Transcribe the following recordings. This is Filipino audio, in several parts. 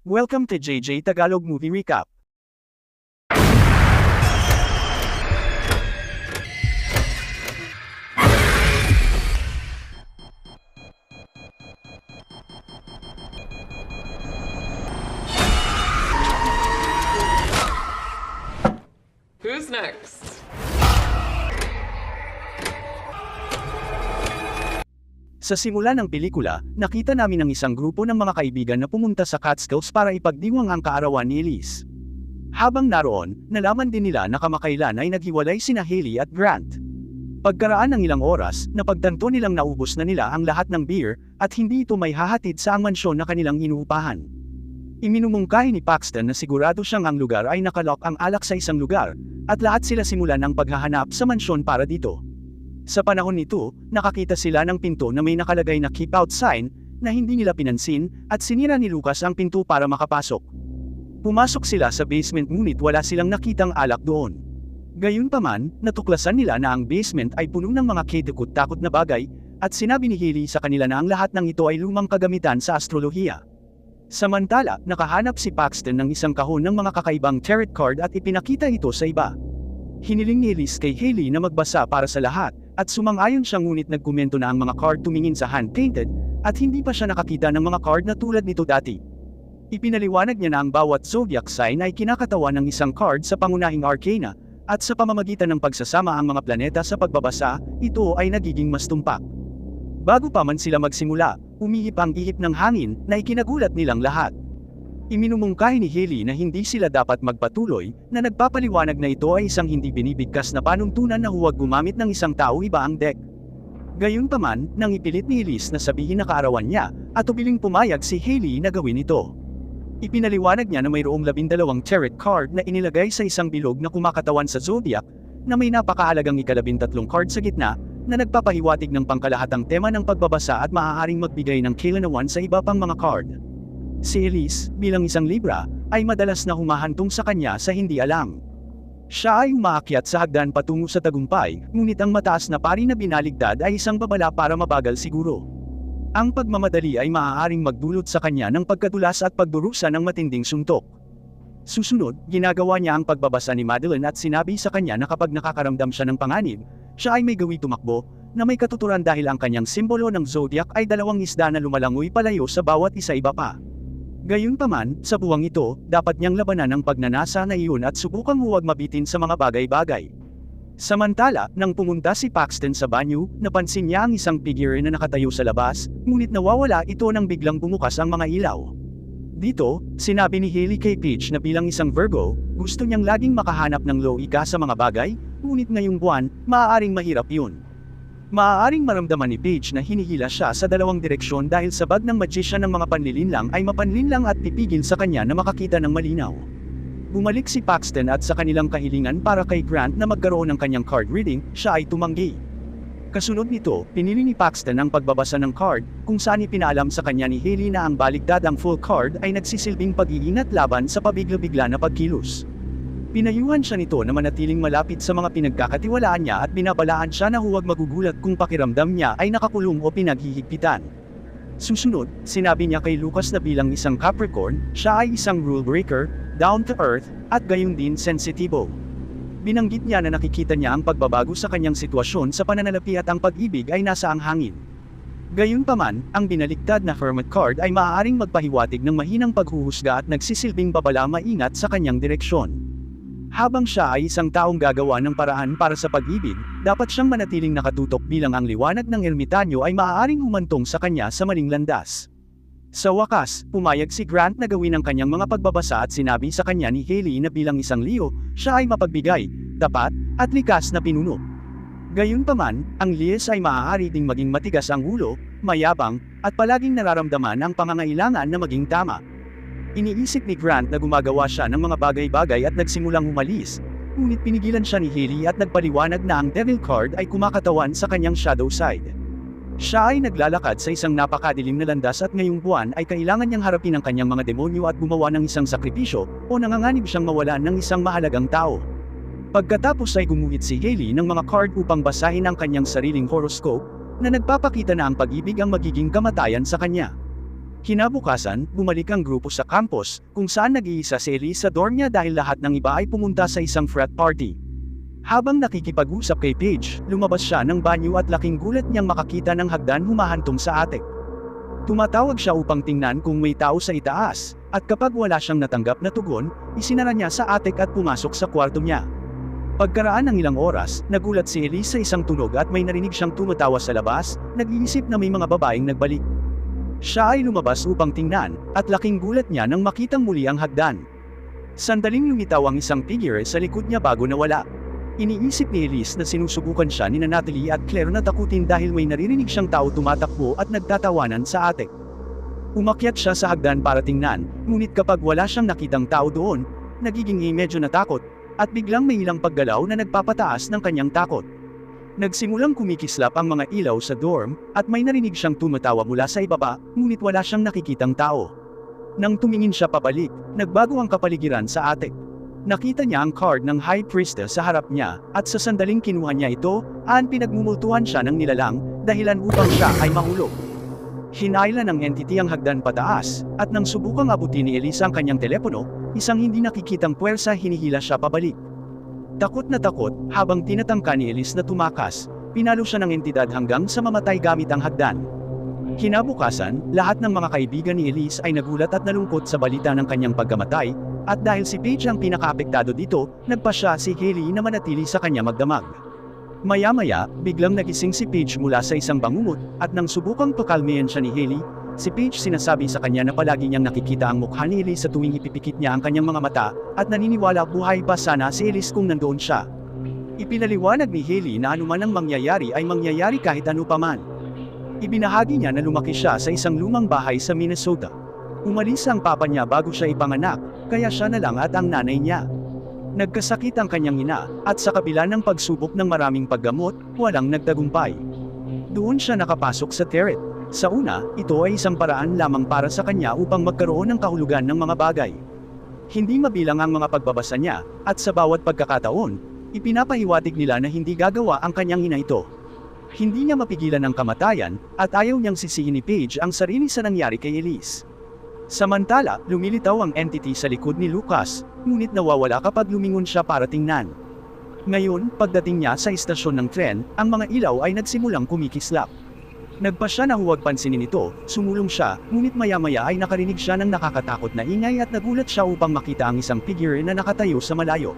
Welcome to JJ Tagalog Movie Recap. Who's next? Sa simula ng pelikula, nakita namin ang isang grupo ng mga kaibigan na pumunta sa Catskills para ipagdiwang ang kaarawan ni Elise. Habang naroon, nalaman din nila na kamakailan ay naghiwalay sina Hailey at Grant. Pagkaraan ng ilang oras, napagtanto nilang naubos na nila ang lahat ng beer, at hindi ito may hahatid sa ang mansyon na kanilang inuupahan. Iminumungkahi ni Paxton na sigurado siyang ang lugar ay nakalock ang alak sa isang lugar, at lahat sila simulan ng paghahanap sa mansyon para dito. Sa panahon nito, nakakita sila ng pinto na may nakalagay na keep out sign, na hindi nila pinansin, at sinira ni Lucas ang pinto para makapasok. Pumasok sila sa basement ngunit wala silang nakitang alak doon. Gayunpaman, natuklasan nila na ang basement ay puno ng mga katakot-takot na bagay, at sinabi ni Hailey sa kanila na ang lahat ng ito ay lumang kagamitan sa astrolohiya. Samantala, nakahanap si Paxton ng isang kahon ng mga kakaibang tarot card at ipinakita ito sa iba. Hiniling ni Elise kay Hailey na magbasa para sa lahat, at sumang-ayon siya ngunit nagkomento na ang mga card tumingin sa hand-painted, at hindi pa siya nakakita ng mga card na tulad nito dati. Ipinaliwanag niya na ang bawat zodiac sign ay kinakatawan ng isang card sa pangunahing arcana, at sa pamamagitan ng pagsasama ang mga planeta sa pagbabasa, ito ay nagiging mas tumpak. Bago pa man sila magsimula, umihip ang ihip ng hangin na ikinagulat nilang lahat. Iminumungkahi ni Hailey na hindi sila dapat magpatuloy, na nagpapaliwanag na ito ay isang hindi binibigkas na panuntunan na huwag gumamit ng isang tao iba ang deck. Gayunpaman, nang ipilit ni Elise na sabihin na kaarawan niya, at ubiling pumayag si Hailey na gawin ito. Ipinaliwanag niya na mayroong 12 tarot card na inilagay sa isang bilog na kumakatawan sa zodiac, na may napakahalagang 13 card sa gitna, na nagpapahiwatig ng pangkalahatang tema ng pagbabasa at maaaring magbigay ng kailanawan sa iba pang mga card. Si Elise, bilang isang Libra, ay madalas na humahantong sa kanya sa hindi alam. Siya ay umaakyat sa hagdan patungo sa tagumpay, ngunit ang mataas na pari na binaligtad ay isang babala para mabagal siguro. Ang pagmamadali ay maaaring magdulot sa kanya ng pagkadulas at pagdurusa ng matinding suntok. Susunod, ginagawa niya ang pagbabasa ni Madeline at sinabi sa kanya na kapag nakakaramdam siya ng panganib, siya ay may gawi tumakbo, na may katuturan dahil ang kanyang simbolo ng zodiac ay 2 isda na lumalangoy palayo sa bawat isa iba pa. Gayunpaman, sa buwang ito, dapat niyang labanan ang pagnanasa na iyon at subukang huwag mabitin sa mga bagay-bagay. Samantala, nang pumunta si Paxton sa banyo, napansin niya ang isang figure na nakatayo sa labas, ngunit nawawala ito nang biglang bumukas ang mga ilaw. Dito, sinabi ni Hailey kay Paige na bilang isang Virgo, gusto niyang laging makahanap ng logika sa mga bagay, ngunit ngayong buwan, maaaring mahirap yun. Maaaring maramdaman ni Paige na hinihila siya sa dalawang direksyon dahil sa bag ng magician ng mga panlilinlang ay mapanlinlang at pipigil sa kanya na makakita ng malinaw. Bumalik si Paxton at sa kanilang kahilingan para kay Grant na magkaroon ng kanyang card reading, siya ay tumanggi. Kasunod nito, pinili ni Paxton ang pagbabasa ng card, kung saan ipinaalam sa kanya ni Hailey na ang baligtad ang full card ay nagsisilbing pag-iingat laban sa pabigla-bigla na pagkilos. Pinayuhan siya nito na manatiling malapit sa mga pinagkakatiwalaan niya at binabalaan siya na huwag magugulat kung pakiramdam niya ay nakakulong o pinaghihigpitan. Susunod, sinabi niya kay Lucas na bilang isang Capricorn, siya ay isang rule breaker, down to earth, at gayon din sensitibo. Binanggit niya na nakikita niya ang pagbabago sa kanyang sitwasyon sa pananalapi at ang pag-ibig ay nasa ang hangin. Gayunpaman, ang binaliktad na Hermit card ay maaaring magpahiwatig ng mahinang paghuhusga at nagsisilbing babala maingat sa kanyang direksyon. Habang siya ay isang taong gagawa ng paraan para sa pag-ibig, dapat siyang manatiling nakatutok bilang ang liwanag ng ermitanyo ay maaaring humantong sa kanya sa maling landas. Sa wakas, pumayag si Grant na gawin ang kanyang mga pagbabasa at sinabi sa kanya ni Hailey na bilang isang Leo, siya ay mapagbigay, tapat, at likas na pinuno. Gayunpaman, ang Leos ay maaari ding maging matigas ang ulo, mayabang, at palaging nararamdaman ang pangangailangan na maging tama. Iniisip ni Grant na gumagawa siya ng mga bagay-bagay at nagsimulang umalis, ngunit pinigilan siya ni Hailey at nagpaliwanag na ang Devil card ay kumakatawan sa kanyang shadow side. Siya ay naglalakad sa isang napakadilim na landas at ngayong buwan ay kailangan niyang harapin ang kanyang mga demonyo at gumawa ng isang sakripisyo, o nanganganib siyang mawalan ng isang mahalagang tao. Pagkatapos ay gumuhit si Hailey ng mga card upang basahin ang kanyang sariling horoscope, na nagpapakita na ang pag-ibig ang magiging kamatayan sa kanya. Kinabukasan, bumalik ang grupo sa campus, kung saan nag-iisa si Elise sa dorm niya dahil lahat ng iba ay pumunta sa isang frat party. Habang nakikipag-usap kay Paige, lumabas siya ng banyo at laking gulat niyang makakita ng hagdan humahantong sa attic. Tumatawag siya upang tingnan kung may tao sa itaas, at kapag wala siyang natanggap na tugon, isinara niya sa attic at pumasok sa kwarto niya. Pagkaraan ng ilang oras, nagulat si Elise sa isang tunog at may narinig siyang tumatawa sa labas, nag-iisip na may mga babaeng nagbalik. Siya ay lumabas upang tingnan, at laking gulat niya nang makitang muli ang hagdan. Sandaling lumitaw ang isang figure sa likod niya bago nawala. Iniisip ni Elise na sinusubukan siya ni Natalie at Claire na takutin dahil may naririnig siyang tao tumatakbo at nagtatawanan sa attic. Umakyat siya sa hagdan para tingnan, ngunit kapag wala siyang nakitang tao doon, nagiging medyo natakot, at biglang may ilang paggalaw na nagpapataas ng kanyang takot. Nagsimulang kumikislap ang mga ilaw sa dorm, at may narinig siyang tumatawa mula sa ibaba, ngunit wala siyang nakikitang tao. Nang tumingin siya pabalik, nagbago ang kapaligiran sa attic. Nakita niya ang card ng High Priestess sa harap niya, at sa sandaling kinuha niya ito, pinagmumultuhan siya ng nilalang, dahilan upang siya ay mahulog. Hinayla ng entity ang hagdan pataas, at nang subukang abutin ni Elise ang kanyang telepono, isang hindi nakikitang puwersa hinihila siya pabalik. Takot na takot, habang tinatangka ni Elise na tumakas, pinalo siya ng entidad hanggang sa mamatay gamit ang hagdan. Kinabukasan, lahat ng mga kaibigan ni Elise ay nagulat at nalungkot sa balita ng kanyang pagkamatay, at dahil si Paige ang pinakaapektado dito, nagpasya si Hailey na manatili sa kanya magdamag. Maya-maya, biglang nagising si Paige mula sa isang bangungot, at nang subukang pakalmayan siya ni Hailey, si Paige sinasabi sa kanya na palagi niyang nakikita ang mukha ni Elise sa tuwing ipipikit niya ang kanyang mga mata, at naniniwala buhay pa sana si Elise kung nandoon siya. Ipinaliwanag ni Hailey na anuman ang mangyayari ay mangyayari kahit ano paman. Ibinahagi niya na lumaki siya sa isang lumang bahay sa Minnesota. Umalis ang papa niya bago siya ipanganak, kaya siya na lang at ang nanay niya. Nagkasakit ang kanyang ina, at sa kabila ng pagsubok ng maraming paggamot, walang nagtagumpay. Doon siya nakapasok sa Teret. Sa una, ito ay isang paraan lamang para sa kanya upang magkaroon ng kahulugan ng mga bagay. Hindi mabilang ang mga pagbabasa niya, at sa bawat pagkakataon, ipinapahiwatig nila na hindi gagawa ang kanyang ina ito. Hindi niya mapigilan ang kamatayan, at ayaw niyang sisihin ni Paige ang sarili sa nangyari kay Elise. Samantala, lumilitaw ang entity sa likod ni Lucas, ngunit nawawala kapag lumingon siya para tingnan. Ngayon, pagdating niya sa istasyon ng tren, ang mga ilaw ay nagsimulang kumikislap. Nagpa siya na huwag pansinin ito, sumulong siya, ngunit maya-maya ay nakarinig siya ng nakakatakot na ingay at nagulat siya upang makita ang isang figure na nakatayo sa malayo.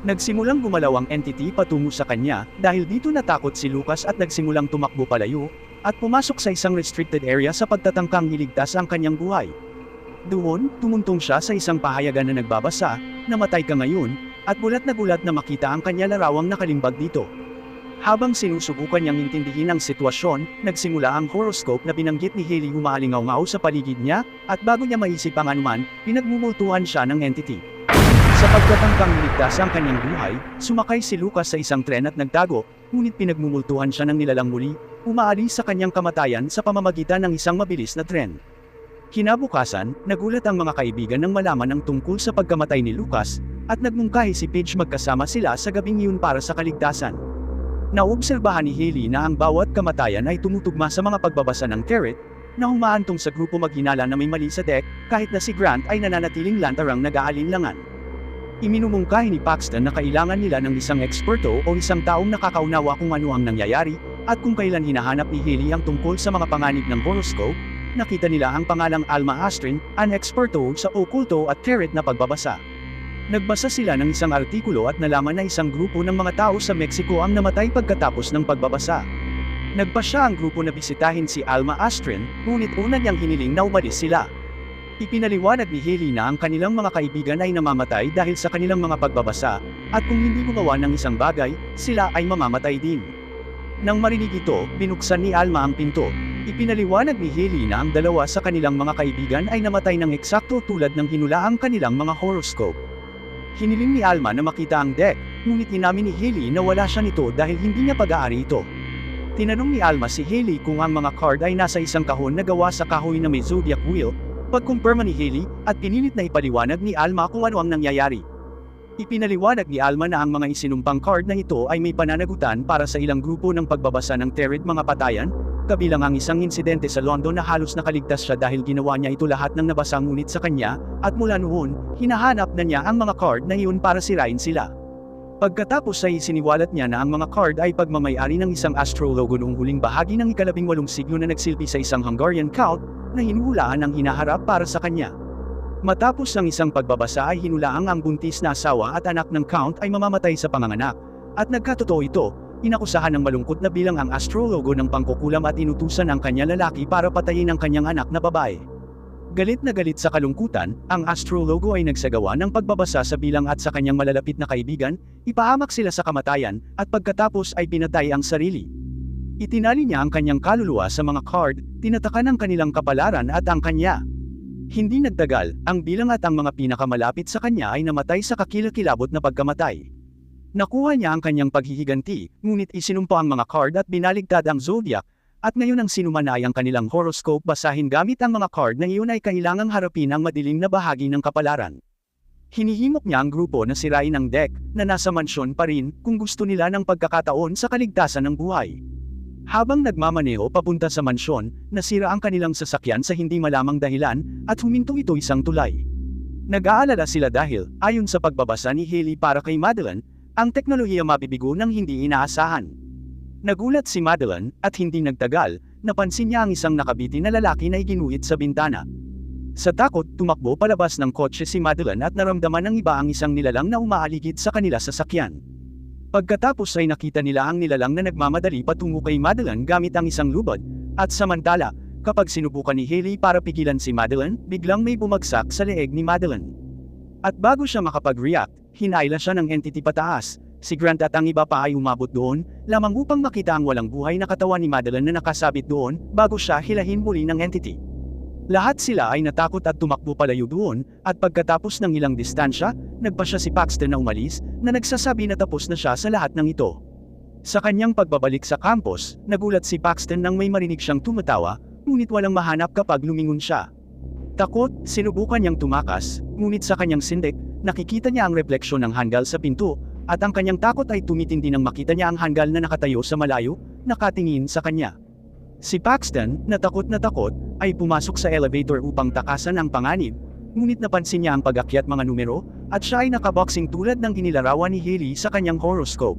Nagsimulang gumalaw ang entity patungo sa kanya, dahil dito natakot si Lucas at nagsimulang tumakbo palayo, at pumasok sa isang restricted area sa pagtatangkang iligtas ang kanyang buhay. Doon, tumuntong siya sa isang pahayagan na nagbabasa, "Namatay ka ngayon," at gulat na makita ang kanya larawang nakalimbag dito. Habang sinusubukan niyang intindihin ang sitwasyon, nagsimula ang horoscope na binanggit ni Hailey umaalingaw-ngaw sa paligid niya, at bago niya maisip ang anuman, pinagmumultuhan siya ng entity. Sa pagtatangkang iligtas ang kanyang buhay, sumakay si Lucas sa isang tren at nagtago, ngunit pinagmumultuhan siya ng nilalang muli, umaalis sa kanyang kamatayan sa pamamagitan ng isang mabilis na tren. Kinabukasan, nagulat ang mga kaibigan nang malaman ang tungkol sa pagkamatay ni Lucas, at nagmungkahi si Paige magkasama sila sa gabing iyon para sa kaligtasan. Naobserbahan ni Hailey na ang bawat kamatayan ay tumutugma sa mga pagbabasa ng Teret, na humaantong sa grupo maghinala na may mali sa deck, kahit na si Grant ay nananatiling lantarang nag-aalinlangan. Iminumungkahi ni Paxton na kailangan nila ng isang eksperto o isang taong nakakaunawa kung ano ang nangyayari, at kung kailan hinahanap ni Hailey ang tungkol sa mga panganib ng horoscope, nakita nila ang pangalang Alma Astrin, ang eksperto sa okulto at Teret na pagbabasa. Nagbasa sila ng isang artikulo at nalaman na isang grupo ng mga tao sa Mexico ang namatay pagkatapos ng pagbabasa. Nagpasya ang grupo na bisitahin si Alma Astrin, ngunit una niyang hiniling na umalis sila. Ipinaliwanag ni Hailey na ang kanilang mga kaibigan ay namamatay dahil sa kanilang mga pagbabasa, at kung hindi gumawa ng isang bagay, sila ay mamamatay din. Nang marinig ito, binuksan ni Alma ang pinto. Ipinaliwanag ni Hailey na ang dalawa sa kanilang mga kaibigan ay namatay ng eksakto tulad ng hinulaang kanilang mga horoscope. Hiniling ni Alma na makita ang deck, ngunit inamin ni Hailey na wala siya nito dahil hindi niya pag-aari ito. Tinanong ni Alma si Hailey kung ang mga card ay nasa isang kahon na gawa sa kahoy na may zodiac wheel, pagkumpirma ni Hailey, at pinilit na ipaliwanag ni Alma kung ano ang nangyayari. Ipinaliwanag ni Alma na ang mga isinumpang card na ito ay may pananagutan para sa ilang grupo ng pagbabasa ng Teret mga patayan, kabilang ang isang insidente sa London na halos nakaligtas siya dahil ginawa niya ito lahat ng nabasa ngunit sa kanya, at mula noon, hinahanap na niya ang mga card na iyon para sirain sila. Pagkatapos ay isiniwalat niya na ang mga card ay pagmamay-ari ng isang astrologo noong huling bahagi ng ika-18 siglo na nagsilbi sa isang Hungarian count na hinuhulaan ang hinaharap para sa kanya. Matapos ang isang pagbabasa ay hinulaang ang buntis na asawa at anak ng count ay mamamatay sa panganganak, at nagkatotoo ito, inakusahan ng malungkot na bilang ang astrologo ng pangkukulam at inutusan ang kanya lalaki para patayin ang kanyang anak na babae. Galit na galit sa kalungkutan, ang astrologo ay nagsagawa ng pagbabasa sa bilang at sa kanyang malalapit na kaibigan, ipahamak sila sa kamatayan, at pagkatapos ay pinatay ang sarili. Itinali niya ang kanyang kaluluwa sa mga card, tinatakan ang kanilang kapalaran at ang kanya. Hindi nagtagal, ang bilang at ang mga pinakamalapit sa kanya ay namatay sa kakilakilabot na pagkamatay. Nakuha niya ang kanyang paghihiganti, ngunit isinumpa ang mga card at binaligtad ang zodiac, at ngayon ang sinuman ay ang kanilang horoscope basahin gamit ang mga card na iyon ay kailangang harapin ang madilim na bahagi ng kapalaran. Hinihimok niya ang grupo na sirain ang deck, na nasa mansyon pa rin, kung gusto nila ng pagkakataon sa kaligtasan ng buhay. Habang nagmamaneho papunta sa mansyon, nasira ang kanilang sasakyan sa hindi malamang dahilan, at huminto ito isang tulay. Nag-aalala sila dahil, ayon sa pagbabasa ni Haley para kay Madeline, ang teknolohiya mabibigo ng hindi inaasahan. Nagulat si Madeline, at hindi nagtagal, napansin niya ang isang nakabiti na lalaki na iginuhit sa bintana. Sa takot, tumakbo palabas ng kotse si Madeline at naramdaman ng iba ang isang nilalang na umaaligid sa kanila sa sasakyan. Pagkatapos ay nakita nila ang nilalang na nagmamadali patungo kay Madeline gamit ang isang lubad, at samantala, kapag sinubukan ni Haley para pigilan si Madeline, biglang may bumagsak sa leeg ni Madeline. At bago siya makapag-react, hinaila siya ng entity pataas. Si Grant at ang iba pa ay umabot doon, lamang upang makita ang walang buhay na katawan ni Madeline na nakasabit doon, bago siya hilahin muli ng entity. Lahat sila ay natakot at tumakbo palayo doon, at pagkatapos ng ilang distansya, nagpa siya si Paxton na umalis, na nagsasabi na tapos na siya sa lahat ng ito. Sa kanyang pagbabalik sa campus, nagulat si Paxton nang may marinig siyang tumatawa, ngunit walang mahanap kapag lumingon siya. Takot, sinubukan niyang tumakas, ngunit sa kanyang sindik, nakikita niya ang refleksyon ng hanggal sa pinto, at ang kanyang takot ay tumitindi nang makita niya ang hanggal na nakatayo sa malayo, nakatingin sa kanya. Si Paxton, na takot, ay pumasok sa elevator upang takasan ang panganib, ngunit napansin niya ang pag-akyat mga numero, at siya ay nakaboxing tulad ng inilarawan ni Haley sa kanyang horoscope.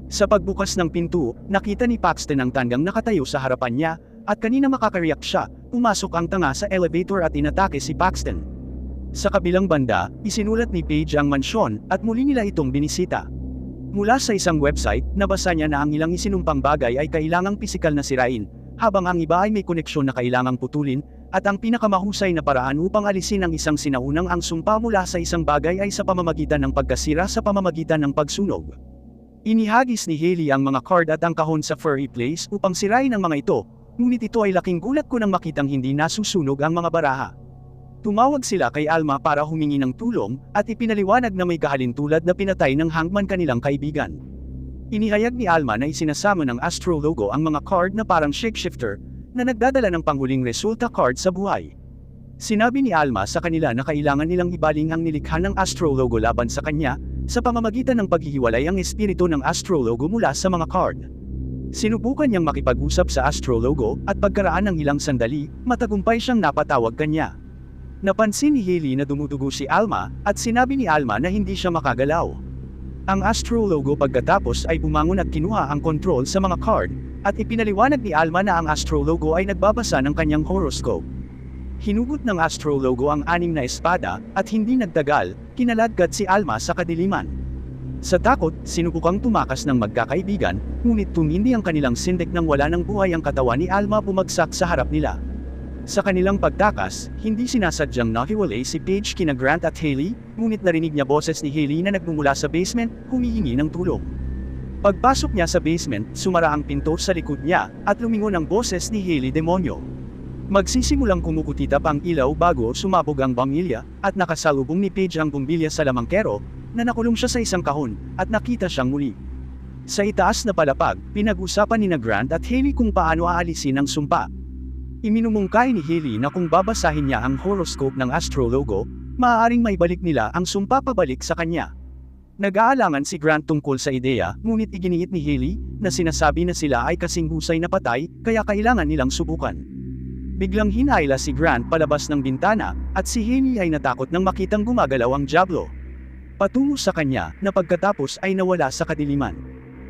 Sa pagbukas ng pinto, nakita ni Paxton ang tandang nakatayo sa harapan niya, at kanina makakariyak siya, pumasok ang tanga sa elevator at inatake si Paxton. Sa kabilang banda, isinulat ni Paige ang mansyon, at muli nila itong binisita. Mula sa isang website, nabasa niya na ang ilang isinumpang bagay ay kailangang pisikal na sirain, habang ang iba ay may koneksyon na kailangang putulin, at ang pinakamahusay na paraan upang alisin ang isang sinaunang ang sumpa mula sa isang bagay ay sa pamamagitan ng pagkasira sa pamamagitan ng pagsunog. Inihagis ni Haley ang mga card at ang kahon sa furry place upang sirain ang mga ito, ngunit ito ay laking gulat ko nang makitang hindi nasusunog ang mga baraha. Tumawag sila kay Alma para humingi ng tulong, at ipinaliwanag na may kahalintulad na pinatay ng hangman kanilang kaibigan. Inihayag ni Alma na isinasama ng astrologo ang mga card na parang shapeshifter, na nagdadala ng panghuling resulta card sa buhay. Sinabi ni Alma sa kanila na kailangan nilang ibaling ang nilikha ng astrologo laban sa kanya, sa pamamagitan ng paghihiwalay ang espiritu ng astrologo mula sa mga card. Sinubukan niyang makipag-usap sa astrologo, at pagkaraan ng ilang sandali, matagumpay siyang napatawag kanya. Napansin ni Haley na dumudugo si Alma, at sinabi ni Alma na hindi siya makagalaw. Ang astrologo pagkatapos ay bumangon at kinuha ang kontrol sa mga card, at ipinaliwanag ni Alma na ang astrologo ay nagbabasa ng kanyang horoscope. Hinugot ng astrologo ang 6 na espada, at hindi nagtagal, kinaladkad si Alma sa kadiliman. Sa takot, sinubukang tumakas ng magkakaibigan, ngunit tumindi ang kanilang sindik nang wala ng buhay ang katawan ni Alma bumagsak sa harap nila. Sa kanilang pagtakas, hindi sinasadyang nahiwalay si Paige kina Grant at Haley, ngunit narinig niya boses ni Haley na nagmumula sa basement, humihingi ng tulong. Pagpasok niya sa basement, sumara ang pinto sa likod niya, at lumingon ang boses ni Haley demonyo. Magsisimulang kumukutitap ang ilaw bago sumabog ang bamilya, at nakasalubong ni Paige ang bumbilya sa lamangkero, na nakulong siya sa isang kahon, at nakita siyang muli. Sa itaas na palapag, pinag-usapan ni Grant at Haley kung paano aalisin ang sumpa. Iminumungkahi ni Haley na kung babasahin niya ang horoscope ng astrologo, maaaring maibalik nila ang sumpa pabalik sa kanya. Nag-aalangan si Grant tungkol sa ideya, ngunit iginiit ni Haley, na sinasabi na sila ay kasing husay na patay, kaya kailangan nilang subukan. Biglang hinayla si Grant palabas ng bintana, at si Haley ay natakot nang makitang gumagalaw ang Diablo. Patungo sa kanya, na pagkatapos ay nawala sa kadiliman.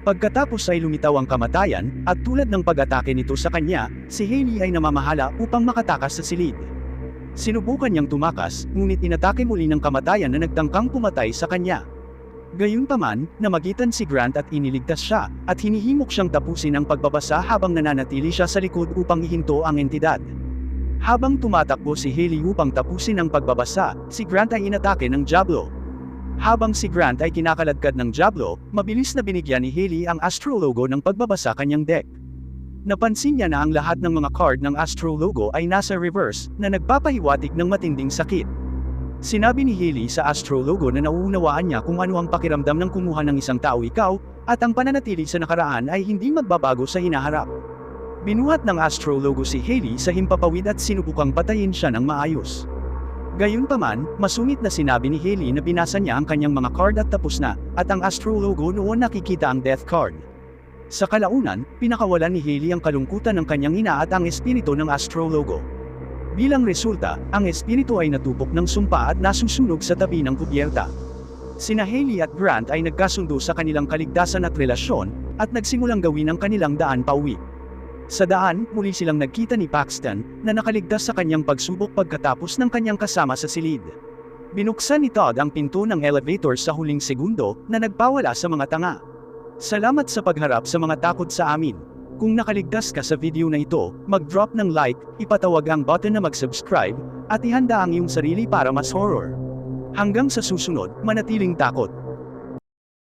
Pagkatapos ay lumitaw ang kamatayan, at tulad ng pag-atake nito sa kanya, si Haley ay namamahala upang makatakas sa silid. Sinubukan niyang tumakas, ngunit inatake muli ng kamatayan na nagtangkang pumatay sa kanya. Gayunpaman, namagitan si Grant at iniligtas siya, at hinihimok siyang tapusin ang pagbabasa habang nananatili siya sa likod upang ihinto ang entidad. Habang tumatakbo si Haley upang tapusin ang pagbabasa, si Grant ay inatake ng Diablo. Habang si Grant ay kinakaladkad ng Diablo, mabilis na binigyan ni Haley ang astrologo ng pagbabasa kanyang deck. Napansin niya na ang lahat ng mga card ng astrologo ay nasa reverse, na nagpapahiwatig ng matinding sakit. Sinabi ni Haley sa astrologo na nauunawaan niya kung ano ang pakiramdam ng kumuha ng isang tao ikaw, at ang pananatili sa nakaraan ay hindi magbabago sa hinaharap. Binuhat ng astrologo si Haley sa himpapawid at sinubukang patayin siya ng maayos. Gayunpaman, masungit na sinabi ni Haley na binasa niya ang kanyang mga card at tapos na, at ang astrologo noon nakikita ang death card. Sa kalaunan, pinakawalan ni Haley ang kalungkutan ng kanyang ina at ang espiritu ng astrologo. Bilang resulta, ang espiritu ay natupok ng sumpa at nasusunog sa tabi ng kubyerta. Sina Haley at Grant ay nagkasundo sa kanilang kaligtasan at relasyon, at nagsimulang gawin ang kanilang daan pauwi. Sa daan, muli silang nagkita ni Paxton, na nakaligtas sa kanyang pagsubok pagkatapos ng kanyang kasama sa silid. Binuksan ni Todd ang pinto ng elevator sa huling segundo, na nagpawala sa mga tanga. Salamat sa pagharap sa mga takot sa amin. Kung nakaligtas ka sa video na ito, mag-drop ng like, ipatawag ang button na mag-subscribe, at ihanda ang iyong sarili para mas horror. Hanggang sa susunod, manatiling takot.